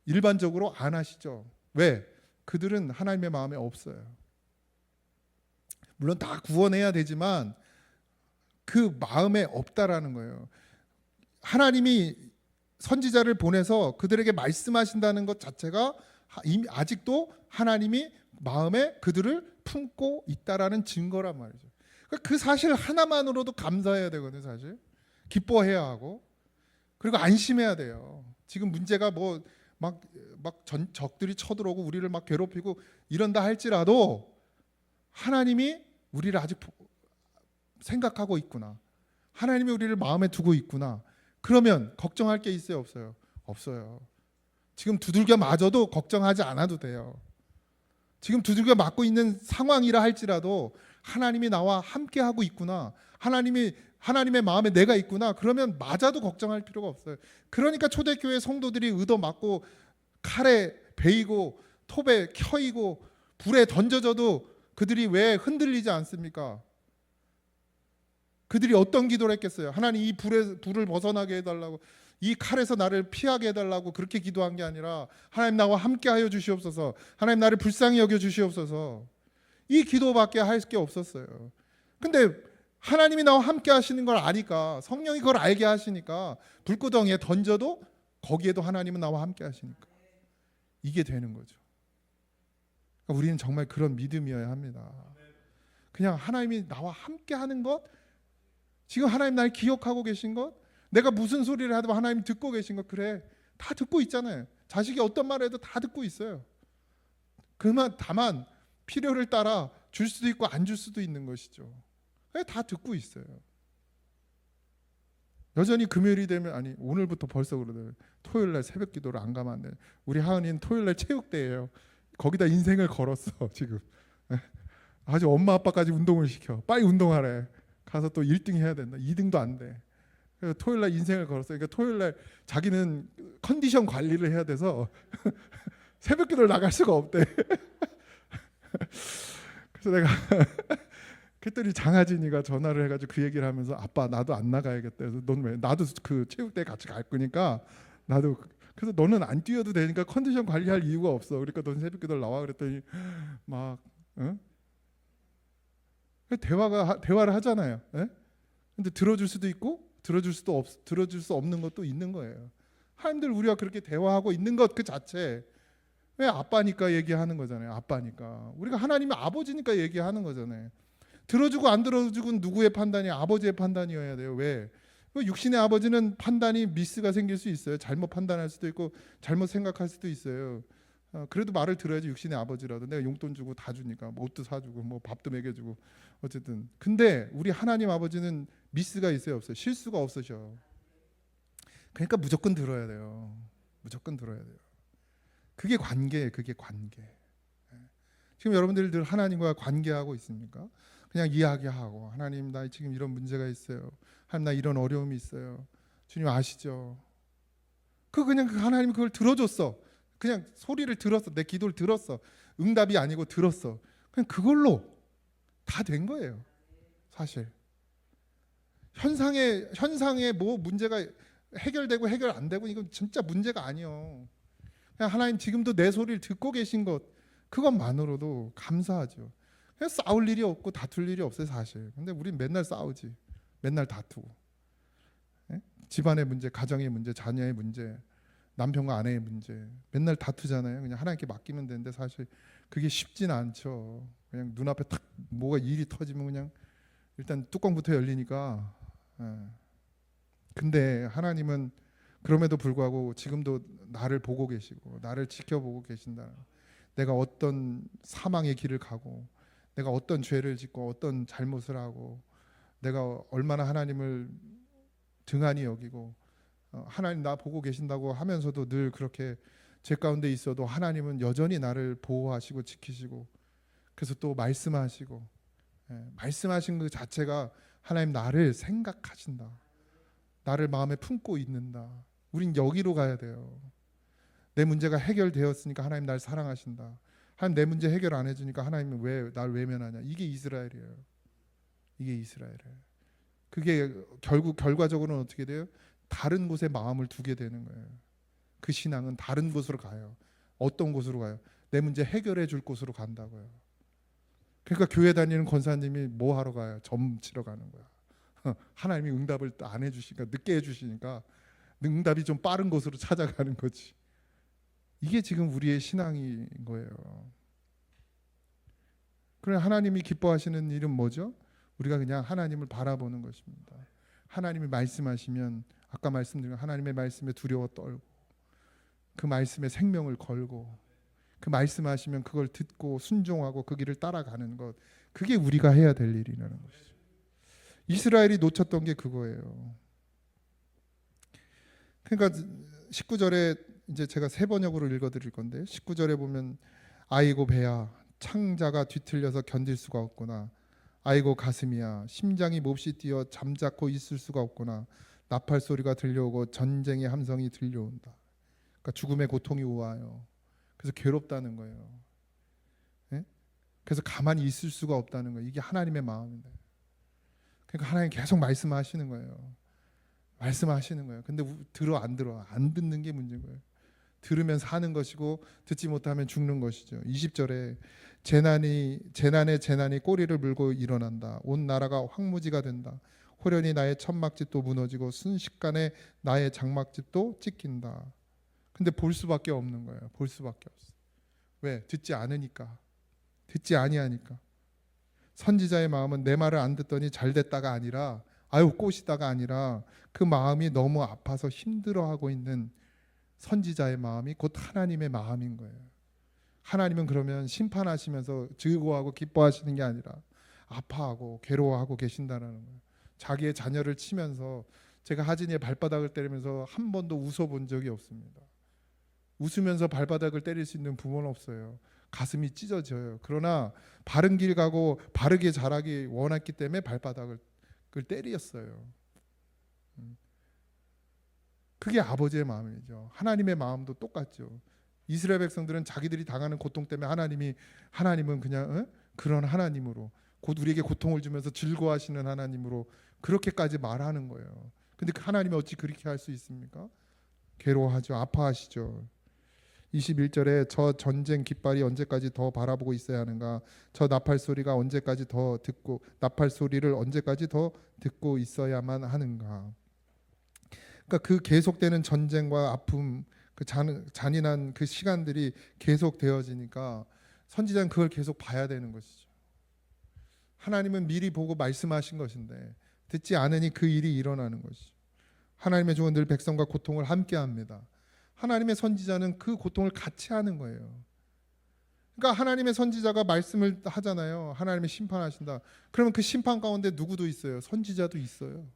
일반적으로 안 하시죠. 왜? 그들은 하나님의 마음에 없어요. 물론 다 구원해야 되지만 그 마음에 없다라는 거예요. 하나님이 선지자를 보내서 그들에게 말씀하신다는 것 자체가 아직도 하나님이 마음에 그들을 품고 있다라는 증거란 말이죠. 그 사실 하나만으로도 감사해야 되거든요. 사실 기뻐해야 하고, 그리고 안심해야 돼요. 지금 문제가 적들이 쳐들어오고 우리를 막 괴롭히고 이런다 할지라도 하나님이 우리를 아직 생각하고 있구나. 하나님이 우리를 마음에 두고 있구나. 그러면 걱정할 게 있어요, 없어요? 없어요. 지금 두들겨 맞아도 걱정하지 않아도 돼요. 지금 두들겨 맞고 있는 상황이라 할지라도 하나님이 나와 함께 하고 있구나. 하나님의 마음에 내가 있구나. 그러면 맞아도 걱정할 필요가 없어요. 그러니까 초대교회 성도들이 의도 맞고 칼에 베이고 톱에 켜이고 불에 던져져도 그들이 왜 흔들리지 않습니까? 그들이 어떤 기도를 했겠어요? 하나님 이 불을 벗어나게 해달라고, 이 칼에서 나를 피하게 해달라고 그렇게 기도한 게 아니라 하나님 나와 함께 하여 주시옵소서, 하나님 나를 불쌍히 여겨 주시옵소서, 이 기도밖에 할 게 없었어요. 근데 하나님이 나와 함께 하시는 걸 아니까, 성령이 그걸 알게 하시니까 불구덩이에 던져도 거기에도 하나님은 나와 함께 하시니까 이게 되는 거죠. 그러니까 우리는 정말 그런 믿음이어야 합니다. 그냥 하나님이 나와 함께 하는 것, 지금 하나님 날 기억하고 계신 것, 내가 무슨 소리를 하든 하나님 듣고 계신 것, 그래 다 듣고 있잖아요. 자식이 어떤 말을 해도 다 듣고 있어요. 다만 필요를 따라 줄 수도 있고 안 줄 수도 있는 것이죠. 다 듣고 있어요. 여전히 금요일이 되면, 오늘부터 벌써 그러더라고요. 토요일날 새벽 기도를 안 가면 안 돼. 우리 하은이는 토요일날 체육대회예요. 거기다 인생을 걸었어 지금. 아주 엄마 아빠까지 운동을 시켜. 빨리 운동하래. 가서 또 1등 해야 된다. 2등도 안 돼. 그래서 토요일날 인생을 걸었어요. 그러니까 토요일날 자기는 컨디션 관리를 해야 돼서 새벽 기도를 나갈 수가 없대. 그래서 내가 그랬더니 장하진이가 전화를 해가지고 그 얘기를 하면서, 아빠 나도 안 나가야겠다. 그래서 넌 왜? 나도 그 체육대회 같이 갈 거니까 나도. 그래서 너는 안 뛰어도 되니까 컨디션 관리할 이유가 없어. 그러니까 넌 새벽 기도를 나와. 그랬더니 막 대화를 하잖아요. 예? 근데 들어줄 수도 있고 들어줄 수 없는 것도 있는 거예요. 하나님들 우리가 그렇게 대화하고 있는 것 그 자체, 왜 아빠니까 얘기하는 거잖아요. 아빠니까. 우리가 하나님의 아버지니까 얘기하는 거잖아요. 들어주고 안 들어주고 누구의 판단이? 아버지의 판단이어야 돼요. 왜? 육신의 아버지는 판단이 미스가 생길 수 있어요. 잘못 판단할 수도 있고 잘못 생각할 수도 있어요. 그래도 말을 들어야지. 육신의 아버지라도 내가 용돈 주고 다 주니까, 뭐 옷도 사주고 뭐 밥도 먹여주고 어쨌든. 근데 우리 하나님 아버지는 미스가 있어요, 없어요? 실수가 없으셔. 그러니까 무조건 들어야 돼요. 무조건 들어야 돼요. 그게 관계예요. 그게 관계. 지금 여러분들 늘 하나님과 관계하고 있습니까? 그냥 이야기하고, 하나님 나 지금 이런 문제가 있어요. 하나님 나 이런 어려움이 있어요. 주님 아시죠? 그냥 하나님이 그걸 들어줬어. 그냥 소리를 들었어. 내 기도를 들었어. 응답이 아니고 들었어. 그냥 그걸로 다 된 거예요. 사실 현상에 뭐 문제가 해결되고 해결 안 되고 이건 진짜 문제가 아니요. 그냥 하나님 지금도 내 소리를 듣고 계신 것, 그것만으로도 감사하죠. 그냥 싸울 일이 없고 다툴 일이 없어요 사실. 근데 우린 맨날 싸우지. 맨날 다투고. 집안의 문제, 가정의 문제, 자녀의 문제, 남편과 아내의 문제, 맨날 다투잖아요. 그냥 하나님께 맡기면 되는데 사실 그게 쉽진 않죠. 그냥 눈앞에 탁 뭐가 일이 터지면 그냥 일단 뚜껑부터 열리니까. 근데 하나님은 그럼에도 불구하고 지금도 나를 보고 계시고 나를 지켜보고 계신다. 내가 어떤 사망의 길을 가고 내가 어떤 죄를 짓고 어떤 잘못을 하고 내가 얼마나 하나님을 등한히 여기고 하나님 나 보고 계신다고 하면서도 늘 그렇게 죄 가운데 있어도 하나님은 여전히 나를 보호하시고 지키시고 그래서 또 말씀하시고 말씀하신 그 자체가 하나님 나를 생각하신다. 나를 마음에 품고 있는다. 우린 여기로 가야 돼요. 내 문제가 해결되었으니까 하나님 날 사랑하신다. 하나님 내 문제 해결 안 해주니까 하나님은 왜 날 외면하냐. 이게 이스라엘이에요. 이게 이스라엘이에요. 그게 결국 결과적으로는 어떻게 돼요? 다른 곳에 마음을 두게 되는 거예요. 그 신앙은 다른 곳으로 가요. 어떤 곳으로 가요? 내 문제 해결해 줄 곳으로 간다고요. 그러니까 교회 다니는 권사님이 뭐 하러 가요? 점 치러 가는 거야. 하나님이 응답을 안 해주시니까 늦게 해주시니까 응답이 좀 빠른 곳으로 찾아가는 거지. 이게 지금 우리의 신앙인 거예요. 그래 하나님이 기뻐하시는 일은 뭐죠? 우리가 그냥 하나님을 바라보는 것입니다. 하나님이 말씀하시면 아까 말씀드린 하나님의 말씀에 두려워 떨고 그 말씀에 생명을 걸고 그 말씀하시면 그걸 듣고 순종하고 그 길을 따라가는 것 그게 우리가 해야 될 일이라는 것이죠. 이스라엘이 놓쳤던 게 그거예요. 그러니까 19절에 이제 제가 세 번역으로 읽어드릴 건데 19절에 보면 아이고 배야 창자가 뒤틀려서 견딜 수가 없구나. 아이고 가슴이야 심장이 몹시 뛰어 잠자코 있을 수가 없구나. 나팔 소리가 들려오고 전쟁의 함성이 들려온다. 그러니까 죽음의 고통이 와요. 그래서 괴롭다는 거예요. 네? 그래서 가만히 있을 수가 없다는 거예요. 이게 하나님의 마음인데. 그러니까 하나님 계속 말씀하시는 거예요. 말씀하시는 거예요. 근데 들어 안 들어 안 듣는 게 문제인 거예요. 들으면 사는 것이고 듣지 못하면 죽는 것이죠. 20절에 재난에 재난이 꼬리를 물고 일어난다. 온 나라가 황무지가 된다. 호련히 나의 천막집도 무너지고 순식간에 나의 장막집도 찢긴다. 근데 볼 수밖에 없는 거예요. 볼 수밖에 없어. 왜? 듣지 않으니까. 듣지 아니하니까. 선지자의 마음은 내 말을 안 듣더니 잘 됐다가 아니라 아유 꼬시다가 아니라 그 마음이 너무 아파서 힘들어하고 있는 선지자의 마음이 곧 하나님의 마음인 거예요. 하나님은 그러면 심판하시면서 즐거워하고 기뻐하시는 게 아니라 아파하고 괴로워하고 계신다는 거예요. 자기의 자녀를 치면서 제가 하진이의 발바닥을 때리면서 한 번도 웃어본 적이 없습니다. 웃으면서 발바닥을 때릴 수 있는 부모는 없어요. 가슴이 찢어져요. 그러나 바른 길 가고 바르게 자라기 원했기 때문에 발바닥을 때렸어요. 그게 아버지의 마음이죠. 하나님의 마음도 똑같죠. 이스라엘 백성들은 자기들이 당하는 고통 때문에 하나님은 그냥 그런 하나님으로 곧 우리에게 고통을 주면서 즐거워하시는 하나님으로 그렇게까지 말하는 거예요. 근데 하나님이 어찌 그렇게 할 수 있습니까? 괴로워하죠. 아파하시죠. 21절에 저 전쟁 깃발이 언제까지 더 바라보고 있어야 하는가? 저 나팔 소리를 언제까지 더 듣고 있어야만 하는가? 그러니까 그 계속되는 전쟁과 아픔, 그 잔인한 그 시간들이 계속 되어지니까 선지자는 그걸 계속 봐야 되는 것이죠. 하나님은 미리 보고 말씀하신 것인데 듣지 않으니 그 일이 일어나는 것이죠. 하나님의 종은 늘 백성과 고통을 함께합니다. 하나님의 선지자는 그 고통을 같이 하는 거예요. 그러니까 하나님의 선지자가 말씀을 하잖아요. 하나님이 심판하신다. 그러면 그 심판 가운데 누구도 있어요. 선지자도 있어요.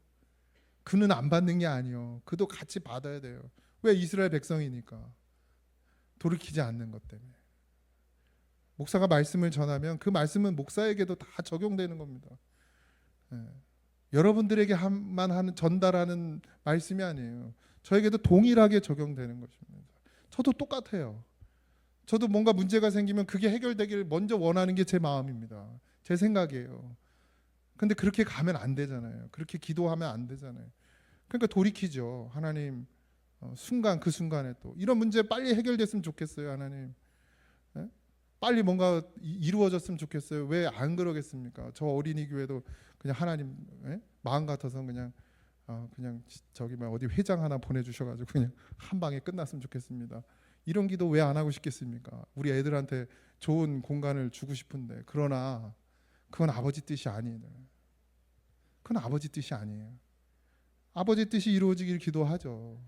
그는 안 받는 게 아니요. 그도 같이 받아야 돼요. 왜? 이스라엘 백성이니까. 돌이키지 않는 것 때문에. 목사가 말씀을 전하면 그 말씀은 목사에게도 다 적용되는 겁니다. 여러분들에게만 전달하는 말씀이 아니에요. 저에게도 동일하게 적용되는 것입니다. 저도 똑같아요. 저도 뭔가 문제가 생기면 그게 해결되기를 먼저 원하는 게 제 마음입니다. 제 생각이에요. 근데 그렇게 가면 안 되잖아요. 그렇게 기도하면 안 되잖아요. 그러니까 돌이키죠. 하나님, 순간 그 순간에 또 이런 문제 빨리 해결됐으면 좋겠어요. 하나님, 빨리 뭔가 이루어졌으면 좋겠어요. 왜 안 그러겠습니까? 저 어린이 교회도 그냥 하나님 마음 같아서 그냥 저기 어디 회장 하나 보내주셔가지고 그냥 한 방에 끝났으면 좋겠습니다. 이런 기도 왜 안 하고 싶겠습니까? 우리 애들한테 좋은 공간을 주고 싶은데 그러나 그건 아버지 뜻이 아니에요. 그건 아버지 뜻이 아니에요. 아버지의 뜻이 이루어지길 기도하죠.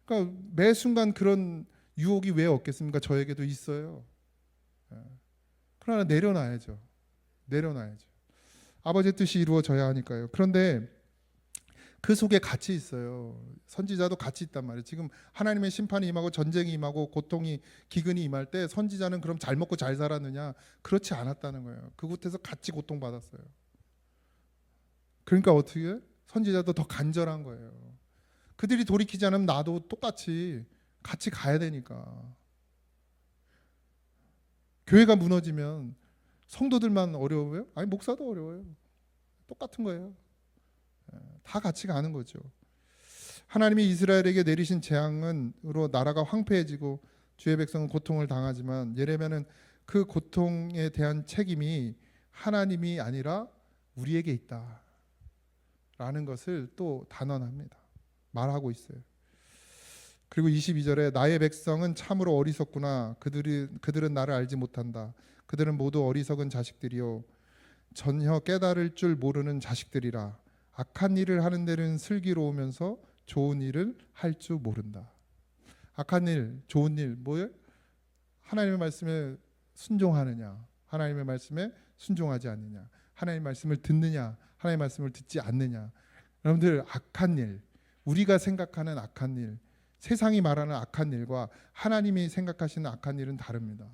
그러니까 매 순간 그런 유혹이 왜 없겠습니까? 저에게도 있어요. 그러나 내려놔야죠. 내려놔야죠. 아버지의 뜻이 이루어져야 하니까요. 그런데 그 속에 같이 있어요. 선지자도 같이 있단 말이에요. 지금 하나님의 심판이 임하고 전쟁이 임하고 고통이 기근이 임할 때 선지자는 그럼 잘 먹고 잘 살았느냐? 그렇지 않았다는 거예요. 그곳에서 같이 고통받았어요. 그러니까 어떻게 해요? 선지자도 더 간절한 거예요. 그들이 돌이키지 않으면 나도 똑같이 같이 가야 되니까. 교회가 무너지면 성도들만 어려워요? 아니 목사도 어려워요. 똑같은 거예요. 다 같이 가는 거죠. 하나님이 이스라엘에게 내리신 재앙으로 나라가 황폐해지고 주의 백성은 고통을 당하지만 예레미야는 그 고통에 대한 책임이 하나님이 아니라 우리에게 있다라는 것을 또 단언합니다. 말하고 있어요. 그리고 22절에 나의 백성은 참으로 어리석구나. 그들은 나를 알지 못한다. 그들은 모두 어리석은 자식들이요 전혀 깨달을 줄 모르는 자식들이라. 악한 일을 하는 데는 슬기로우면서 좋은 일을 할 줄 모른다. 악한 일, 좋은 일 뭐예요? 하나님의 말씀에 순종하느냐, 하나님의 말씀에 순종하지 않느냐, 하나님의 말씀을 듣느냐, 하나님의 말씀을 듣지 않느냐. 여러분들 악한 일, 우리가 생각하는 악한 일, 세상이 말하는 악한 일과 하나님이 생각하시는 악한 일은 다릅니다.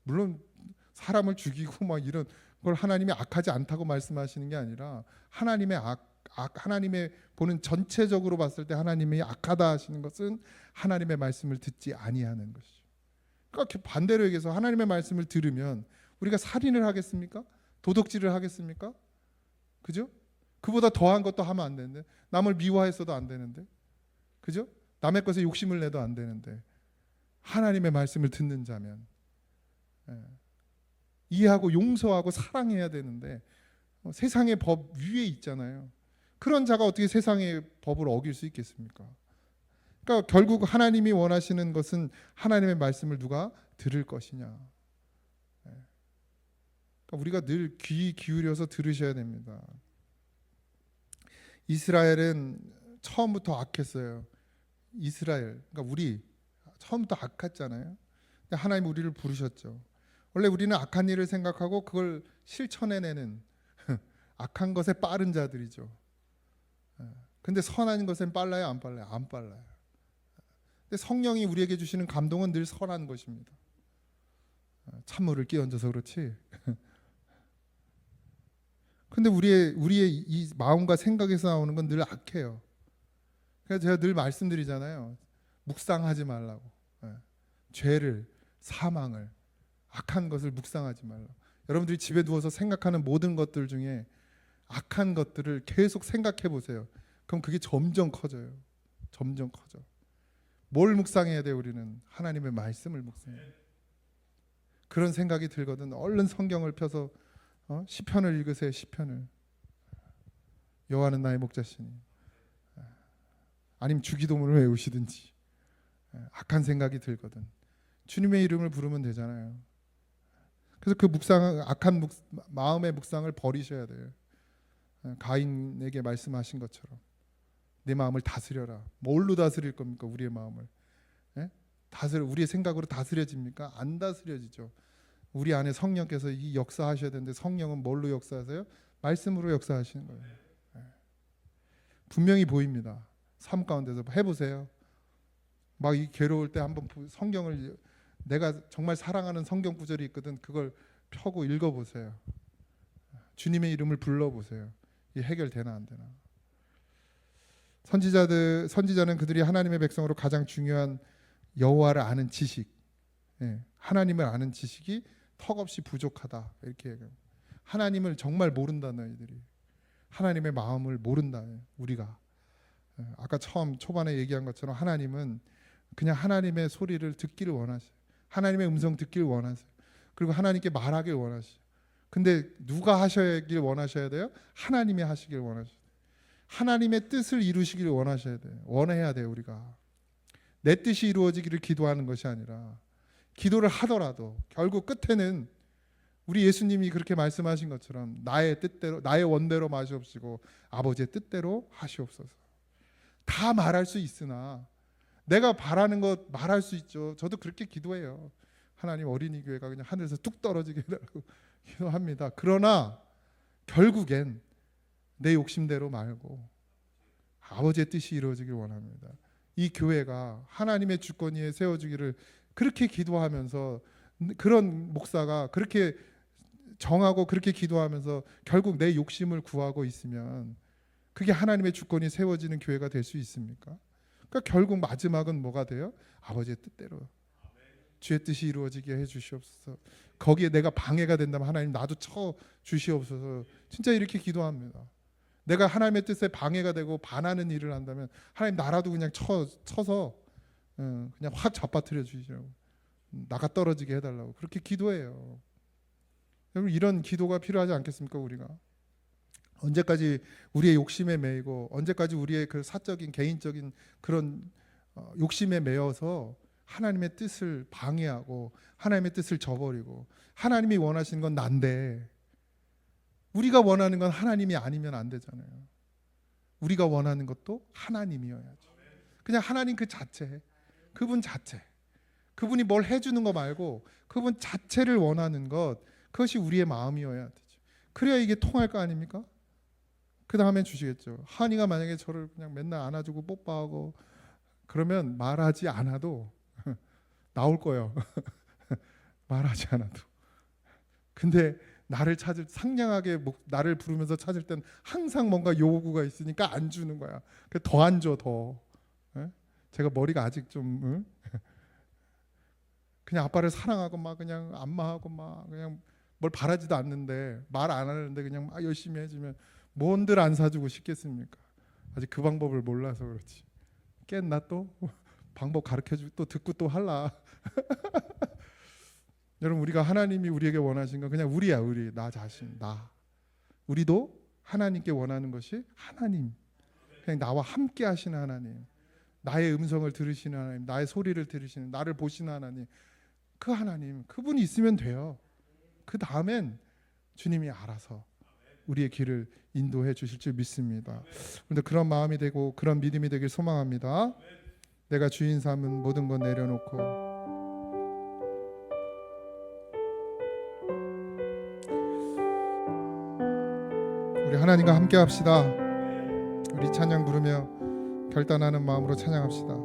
물론 사람을 죽이고 막 이런 걸 하나님이 악하지 않다고 말씀하시는 게 아니라 하나님의 하나님의 보는 전체적으로 봤을 때 하나님이 악하다 하시는 것은 하나님의 말씀을 듣지 아니하는 것이죠. 그러니까 반대로 얘기해서 하나님의 말씀을 들으면 우리가 살인을 하겠습니까? 도둑질을 하겠습니까? 그죠? 그보다 더한 것도 하면 안 되는데, 남을 미워했어도 안 되는데, 그죠? 남의 것에 욕심을 내도 안 되는데, 하나님의 말씀을 듣는 자면 이해하고 용서하고 사랑해야 되는데 세상의 법 위에 있잖아요. 그런 자가 어떻게 세상의 법을 어길 수 있겠습니까? 그러니까 결국 하나님이 원하시는 것은 하나님의 말씀을 누가 들을 것이냐. 그러니까 우리가 늘 귀 기울여서 들으셔야 됩니다. 이스라엘은 처음부터 악했어요. 이스라엘, 그러니까 우리 처음부터 악했잖아요. 근데 하나님 우리를 부르셨죠. 원래 우리는 악한 일을 생각하고 그걸 실천해내는 악한 것에 빠른 자들이죠. 근데 선한 것엔 빨라요, 안 빨라요? 안 빨라요. 근데 성령이 우리에게 주시는 감동은 늘 선한 것입니다. 찬물을 끼얹어서 그렇지. 근데 우리의 이 마음과 생각에서 나오는 건 늘 악해요. 그래서 제가 늘 말씀드리잖아요. 묵상하지 말라고. 죄를, 사망을, 악한 것을 묵상하지 말라고. 여러분들이 집에 누워서 생각하는 모든 것들 중에 악한 것들을 계속 생각해 보세요. 그럼 그게 점점 커져요. 점점 커져. 뭘 묵상해야 돼요? 우리는 하나님의 말씀을 묵상해야 돼요. 그런 생각이 들거든 얼른 성경을 펴서 시편을 읽으세요. 시편을. 여호와는 나의 목자시니. 아니면 주기도문을 외우시든지. 악한 생각이 들거든 주님의 이름을 부르면 되잖아요. 그래서 그 악한 마음의 묵상을 버리셔야 돼요. 가인에게 말씀하신 것처럼 내 마음을 다스려라. 뭘로 다스릴 겁니까? 우리의 마음을. 우리의 생각으로 다스려집니까? 안 다스려지죠. 우리 안에 성령께서 이 역사하셔야 되는데 성령은 뭘로 역사하세요? 말씀으로 역사하시는 거예요. 분명히 보입니다. 삶 가운데서 해보세요. 막 이 괴로울 때 한번 성경을, 내가 정말 사랑하는 성경 구절이 있거든. 그걸 펴고 읽어보세요. 주님의 이름을 불러보세요. 이 해결되나 안 되나. 선지자는 그들이 하나님의 백성으로 가장 중요한 여호와를 아는 지식, 하나님을 아는 지식이 턱없이 부족하다 이렇게 얘기해요. 하나님을 정말 모른다. 너희들이 하나님의 마음을 모른다. 우리가 아까 초반에 얘기한 것처럼 하나님은 그냥 하나님의 소리를 듣기를 원하세요. 하나님의 음성 듣기를 원하세요. 그리고 하나님께 말하길 원하세요. 근데 누가 하셔야길 원하셔야 돼요? 하나님이 하시길 원하셔야 돼요. 하나님의 뜻을 이루시길 원하셔야 돼요. 원해야 돼요. 우리가 내 뜻이 이루어지기를 기도하는 것이 아니라, 기도를 하더라도 결국 끝에는 우리 예수님이 그렇게 말씀하신 것처럼 나의 뜻대로, 나의 원대로 마시옵시고 아버지의 뜻대로 하시옵소서. 다 말할 수 있으나 내가 바라는 것 말할 수 있죠. 저도 그렇게 기도해요. 하나님 어린이 교회가 그냥 하늘에서 뚝 떨어지게 해달라고 기도합니다. 그러나 결국엔 내 욕심대로 말고 아버지의 뜻이 이루어지길 원합니다. 이 교회가 하나님의 주권위에 세워지기를 그렇게 기도하면서, 그런 목사가 그렇게 정하고 그렇게 기도하면서 결국 내 욕심을 구하고 있으면 그게 하나님의 주권이 세워지는 교회가 될 수 있습니까? 그러니까 결국 마지막은 뭐가 돼요? 아버지의 뜻대로 주의 뜻이 이루어지게 해주시옵소서. 거기에 내가 방해가 된다면 하나님 나도 쳐 주시옵소서. 진짜 이렇게 기도합니다. 내가 하나님의 뜻에 방해가 되고 반하는 일을 한다면 하나님 나라도 그냥 쳐서 그냥 확 잡아뜨려 주시라고, 나가 떨어지게 해달라고 그렇게 기도해요. 여러분, 이런 기도가 필요하지 않겠습니까? 우리가 언제까지 우리의 욕심에 매이고 언제까지 우리의 그 사적인 개인적인 그런 욕심에 매여서 하나님의 뜻을 방해하고 하나님의 뜻을 저버리고, 하나님이 원하시는 건 난데 우리가 원하는 건 하나님이 아니면 안 되잖아요. 우리가 원하는 것도 하나님이어야죠. 그냥 하나님 그 자체, 그분 자체, 그분이 뭘 해주는 거 말고 그분 자체를 원하는 것, 그것이 우리의 마음이어야 되죠. 그래야 이게 통할 거 아닙니까? 그 다음엔 주시겠죠. 한이가 만약에 저를 그냥 맨날 안아주고 뽀뽀하고 그러면 말하지 않아도 나올 거예요. 말하지 않아도. 근데 나를 찾을, 상냥하게 나를 부르면서 찾을 땐 항상 뭔가 요구가 있으니까 안 주는 거야. 더 안 줘, 더. 제가 머리가 아직 좀 그냥 아빠를 사랑하고 막 그냥 안마하고 막 그냥 뭘 바라지도 않는데, 말 안 하는데 그냥 막 열심히 해주면 뭔들 안 사주고 싶겠습니까? 아직 그 방법을 몰라서 그렇지. 깼나 또? 방법 가르쳐주고 또 듣고 또 할라. 여러분, 우리가 하나님이 우리에게 원하신 건 그냥 우리야. 우리, 나 자신, 나. 우리도 하나님께 원하는 것이 하나님, 그냥 나와 함께 하시는 하나님, 나의 음성을 들으시는 하나님, 나의 소리를 들으시는, 나를 보시는 하나님, 그 하나님, 그분이 있으면 돼요. 그 다음엔 주님이 알아서 우리의 길을 인도해 주실 줄 믿습니다. 그런데 그런 마음이 되고 그런 믿음이 되길 소망합니다. 내가 주인 삼은 모든 것 내려놓고 우리 하나님과 함께 합시다. 우리 찬양 부르며 결단하는 마음으로 찬양합시다.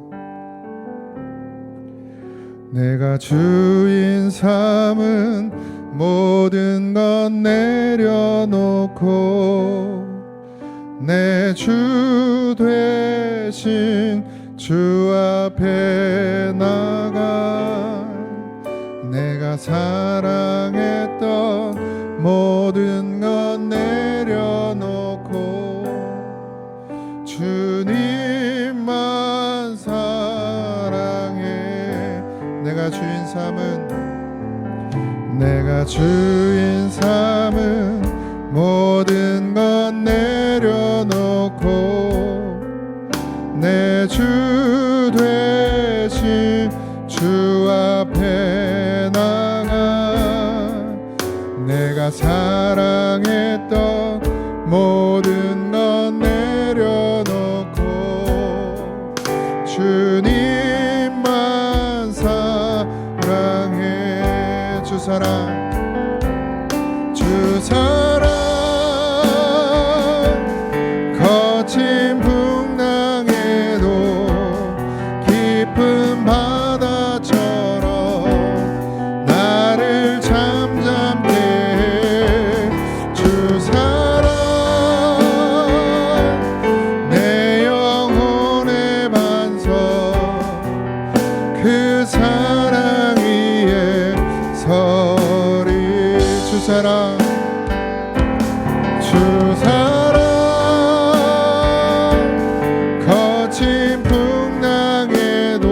내가 주인 삼은 모든 것 내려놓고 내 주 되신 주 앞에 나가 내가 사랑했던 모든 것 내려놓고 주님만 사랑해. 내가 주인 삼은 모든 것 내려놓고 내 주 되신 주 앞에 나가 내가 사랑했던 모든 것 내려놓고 주님만 사랑해. 주 사랑 거친 풍랑에도 깊은 바다처럼 나를 잠잠케 해. 주 사랑 내 영혼의 반석 그 사랑 위에 서리. 주 사랑 거친 풍랑에도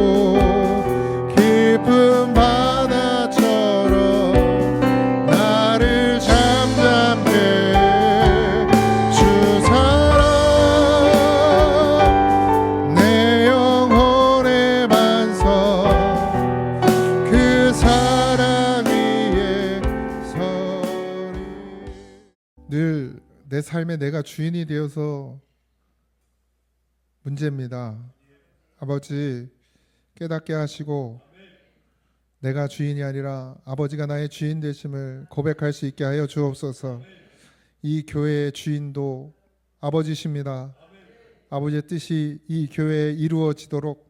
깊은 바다처럼 나를 잠잠케 해. 주 사랑 내 영혼의 반석 그 사랑 위에 서리. 늘 내 삶에 내가 주인이 되어서 문제입니다. 아버지 깨닫게 하시고 내가 주인이 아니라 아버지가 나의 주인 되심을 고백할 수 있게 하여 주옵소서. 이 교회의 주인도 아버지십니다. 아버지의 뜻이 이 교회에 이루어지도록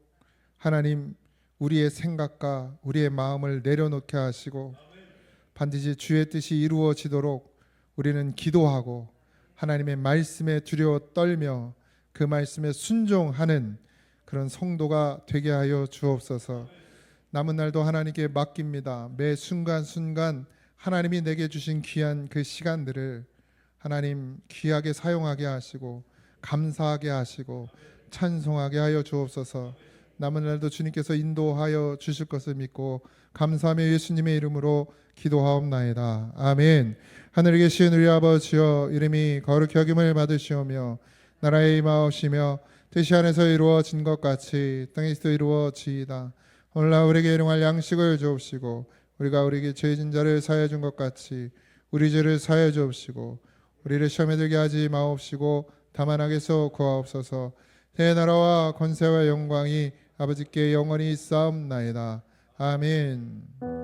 하나님 우리의 생각과 우리의 마음을 내려놓게 하시고 반드시 주의 뜻이 이루어지도록 우리는 기도하고 하나님의 말씀에 두려워 떨며 그 말씀에 순종하는 그런 성도가 되게 하여 주옵소서. 남은 날도 하나님께 맡깁니다. 매 순간순간 하나님이 내게 주신 귀한 그 시간들을 하나님 귀하게 사용하게 하시고 감사하게 하시고 찬송하게 하여 주옵소서. 남은 날도 주님께서 인도하여 주실 것을 믿고 감사하며 예수님의 이름으로 기도하옵나이다. 아멘. 하늘에 계신 우리 아버지여, 이름이 거룩히 여김을 받으시오며 나라의 임하옵시며 뜻이 하늘에서 이루어진 것 같이 땅에서도 이루어지이다. 오늘날 우리에게 일용할 양식을 주옵시고 우리가 우리에게 죄 진 자를 사하여 준 것 같이 우리 죄를 사하여 주옵시고 우리를 시험에 들게 하지 마옵시고 다만 악에서 구하옵소서. 내 나라와 권세와 영광이 아버지께 영원히 있사옵나이다. 아멘.